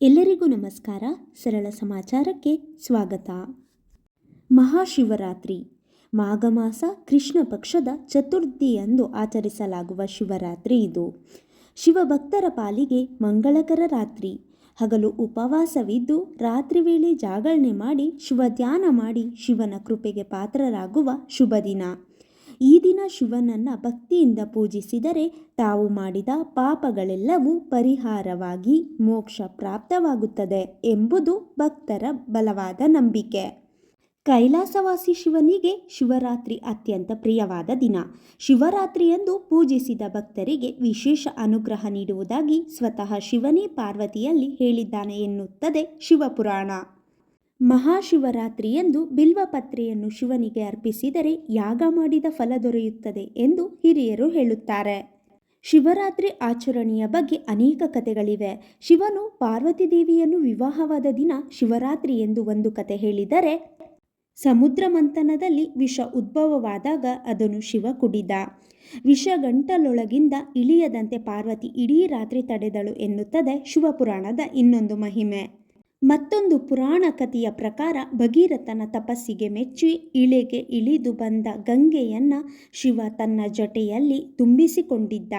ಎಲ್ಲರಿಗೂ ನಮಸ್ಕಾರ. ಸರಳ ಸಮಾಚಾರಕ್ಕೆ ಸ್ವಾಗತ. ಮಹಾಶಿವರಾತ್ರಿ ಮಾಘ ಮಾಸ ಕೃಷ್ಣ ಪಕ್ಷದ ಚತುರ್ಥಿಯಂದು ಆಚರಿಸಲಾಗುವ ಶಿವರಾತ್ರಿ ಇದು. ಶಿವಭಕ್ತರ ಪಾಲಿಗೆ ಮಂಗಳಕರ ರಾತ್ರಿ. ಹಗಲು ಉಪವಾಸವಿದ್ದು ರಾತ್ರಿ ವೇಳೆ ಜಾಗರಣೆ ಮಾಡಿ ಶಿವ ಧ್ಯಾನ ಮಾಡಿ ಶಿವನ ಕೃಪೆಗೆ ಪಾತ್ರರಾಗುವ ಶುಭ ದಿನ. ಈ ದಿನ ಶಿವನನ್ನು ಭಕ್ತಿಯಿಂದ ಪೂಜಿಸಿದರೆ ತಾವು ಮಾಡಿದ ಪಾಪಗಳೆಲ್ಲವೂ ಪರಿಹಾರವಾಗಿ ಮೋಕ್ಷ ಪ್ರಾಪ್ತವಾಗುತ್ತದೆ ಎಂಬುದು ಭಕ್ತರ ಬಲವಾದ ನಂಬಿಕೆ. ಕೈಲಾಸವಾಸಿ ಶಿವನಿಗೆ ಶಿವರಾತ್ರಿ ಅತ್ಯಂತ ಪ್ರಿಯವಾದ ದಿನ. ಶಿವರಾತ್ರಿಯಂದು ಪೂಜಿಸಿದ ಭಕ್ತರಿಗೆ ವಿಶೇಷ ಅನುಗ್ರಹ ನೀಡುವುದಾಗಿ ಸ್ವತಃ ಶಿವನೇ ಪಾರ್ವತಿಯಲ್ಲಿ ಹೇಳಿದ್ದಾನೆ ಎನ್ನುತ್ತದೆ ಶಿವಪುರಾಣ. ಮಹಾಶಿವರಾತ್ರಿಯಂದು ಬಿಲ್ವಪತ್ರೆಯನ್ನು ಶಿವನಿಗೆ ಅರ್ಪಿಸಿದರೆ ಯಾಗ ಮಾಡಿದ ಫಲ ದೊರೆಯುತ್ತದೆ ಎಂದು ಹಿರಿಯರು ಹೇಳುತ್ತಾರೆ. ಶಿವರಾತ್ರಿ ಆಚರಣೆಯ ಬಗ್ಗೆ ಅನೇಕ ಕಥೆಗಳಿವೆ. ಶಿವನು ಪಾರ್ವತಿ ದೇವಿಯನ್ನು ವಿವಾಹವಾದ ದಿನ ಶಿವರಾತ್ರಿ ಎಂದು ಒಂದು ಕಥೆ ಹೇಳಿದರೆ, ಸಮುದ್ರ ಮಂಥನದಲ್ಲಿ ವಿಷ ಉದ್ಭವವಾದಾಗ ಅದನ್ನು ಶಿವ ಕುಡಿದ. ವಿಷ ಗಂಟಲೊಳಗಿಂದ ಇಳಿಯದಂತೆ ಪಾರ್ವತಿ ಇಡೀ ರಾತ್ರಿ ತಡೆದಳು ಎನ್ನುತ್ತದೆ ಶಿವಪುರಾಣದ ಇನ್ನೊಂದು ಮಹಿಮೆ. ಮತ್ತೊಂದು ಪುರಾಣ ಕಥೆಯ ಪ್ರಕಾರ ಭಗೀರಥನ ತಪಸ್ಸಿಗೆ ಮೆಚ್ಚಿ ಇಳೆಗೆ ಇಳಿದು ಬಂದ ಗಂಗೆಯನ್ನ ಶಿವ ತನ್ನ ಜಟೆಯಲ್ಲಿ ತುಂಬಿಸಿಕೊಂಡಿದ್ದ.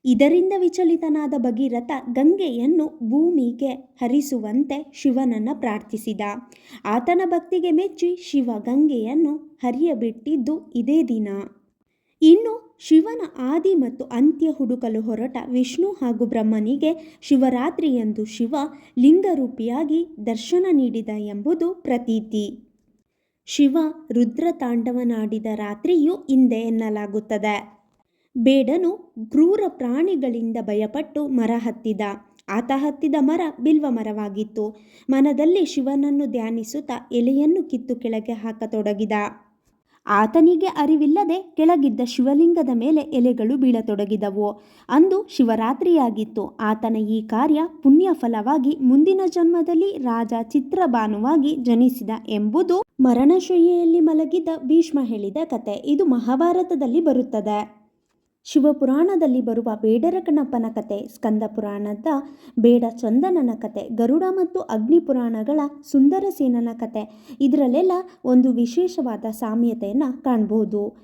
ಇದರಿಂದ ವಿಚಲಿತನಾದ ಭಗೀರಥ ಗಂಗೆಯನ್ನು ಭೂಮಿಗೆ ಹರಿಸುವಂತೆ ಶಿವನನ್ನು ಪ್ರಾರ್ಥಿಸಿದ. ಆತನ ಭಕ್ತಿಗೆ ಮೆಚ್ಚಿ ಶಿವ ಗಂಗೆಯನ್ನು ಹರಿಯಬಿಟ್ಟಿದ್ದು ಇದೇ ದಿನ. ಇನ್ನು ಶಿವನ ಆದಿ ಮತ್ತು ಅಂತ್ಯ ಹುಡುಕಲು ಹೊರಟ ವಿಷ್ಣು ಹಾಗೂ ಬ್ರಹ್ಮನಿಗೆ ಶಿವರಾತ್ರಿಯಂದು ಶಿವ ಲಿಂಗರೂಪಿಯಾಗಿ ದರ್ಶನ ನೀಡಿದ ಎಂಬುದು ಪ್ರತೀತಿ. ಶಿವ ರುದ್ರ ತಾಂಡವನಾಡಿದ ರಾತ್ರಿಯೂ ಇಂದೇ ಎನ್ನಲಾಗುತ್ತದೆ. ಬೇಡನು ಕ್ರೂರ ಪ್ರಾಣಿಗಳಿಂದ ಭಯಪಟ್ಟು ಮರ ಹತ್ತಿದ. ಆತ ಹತ್ತಿದ ಮರ ಬಿಲ್ವ ಮರವಾಗಿತ್ತು. ಮನದಲ್ಲಿ ಶಿವನನ್ನು ಧ್ಯಾನಿಸುತ್ತಾ ಎಲೆಯನ್ನು ಕಿತ್ತು ಕೆಳಗೆ ಹಾಕತೊಡಗಿದ. ಆತನಿಗೆ ಅರಿವಿಲ್ಲದೆ ಕೆಳಗಿದ್ದ ಶಿವಲಿಂಗದ ಮೇಲೆ ಎಲೆಗಳು ಬೀಳತೊಡಗಿದವು. ಅಂದು ಶಿವರಾತ್ರಿಯಾಗಿತ್ತು. ಆತನ ಈ ಕಾರ್ಯ ಪುಣ್ಯ ಫಲವಾಗಿ ಮುಂದಿನ ಜನ್ಮದಲ್ಲಿ ರಾಜ ಚಿತ್ರಭಾನುವಾಗಿ ಜನಿಸಿದ ಎಂಬುದು ಮರಣಶಯ್ಯೆಯಲ್ಲಿ ಮಲಗಿದ್ದ ಭೀಷ್ಮ ಹೇಳಿದ ಕತೆ. ಇದು ಮಹಾಭಾರತದಲ್ಲಿ ಬರುತ್ತದೆ. ಶಿವಪುರಾಣದಲ್ಲಿ ಬರುವ ಬೇಡರ ಕಣ್ಣಪ್ಪನ ಕತೆ, ಸ್ಕಂದ ಪುರಾಣದ ಬೇಡ ಚಂದನನ ಕತೆ, ಗರುಡ ಮತ್ತು ಅಗ್ನಿ ಪುರಾಣಗಳ ಸುಂದರಸೇನನ ಕತೆ, ಇದರಲ್ಲೆಲ್ಲ ಒಂದು ವಿಶೇಷವಾದ ಸಾಮ್ಯತೆಯನ್ನು ಕಾಣಬಹುದು.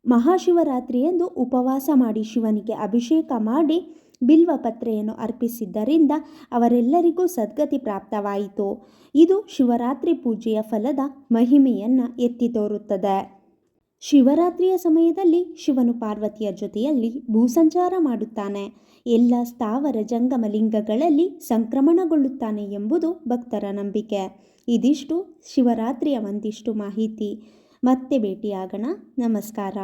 ಮಹಾಶಿವರಾತ್ರಿಯಂದು ಉಪವಾಸ ಮಾಡಿ ಶಿವನಿಗೆ ಅಭಿಷೇಕ ಮಾಡಿ ಬಿಲ್ವಪತ್ರೆಯನ್ನು ಅರ್ಪಿಸಿದ್ದರಿಂದ ಅವರೆಲ್ಲರಿಗೂ ಸದ್ಗತಿ ಪ್ರಾಪ್ತವಾಯಿತು. ಇದು ಶಿವರಾತ್ರಿ ಪೂಜೆಯ ಫಲದ ಮಹಿಮೆಯನ್ನು ಎತ್ತಿ ತೋರುತ್ತದೆ. ಶಿವರಾತ್ರಿಯ ಸಮಯದಲ್ಲಿ ಶಿವನು ಪಾರ್ವತಿಯ ಜೊತೆಯಲ್ಲಿ ಭೂಸಂಚಾರ ಮಾಡುತ್ತಾನೆ. ಎಲ್ಲ ಸ್ಥಾವರ ಜಂಗಮ ಲಿಂಗಗಳಲ್ಲಿ ಸಂಕ್ರಮಣಗೊಳ್ಳುತ್ತಾನೆ ಎಂಬುದು ಭಕ್ತರ ನಂಬಿಕೆ. ಇದಿಷ್ಟು ಶಿವರಾತ್ರಿಯ ಒಂದಿಷ್ಟು ಮಾಹಿತಿ. ಮತ್ತೆ ಭೇಟಿಯಾಗೋಣ. ನಮಸ್ಕಾರ.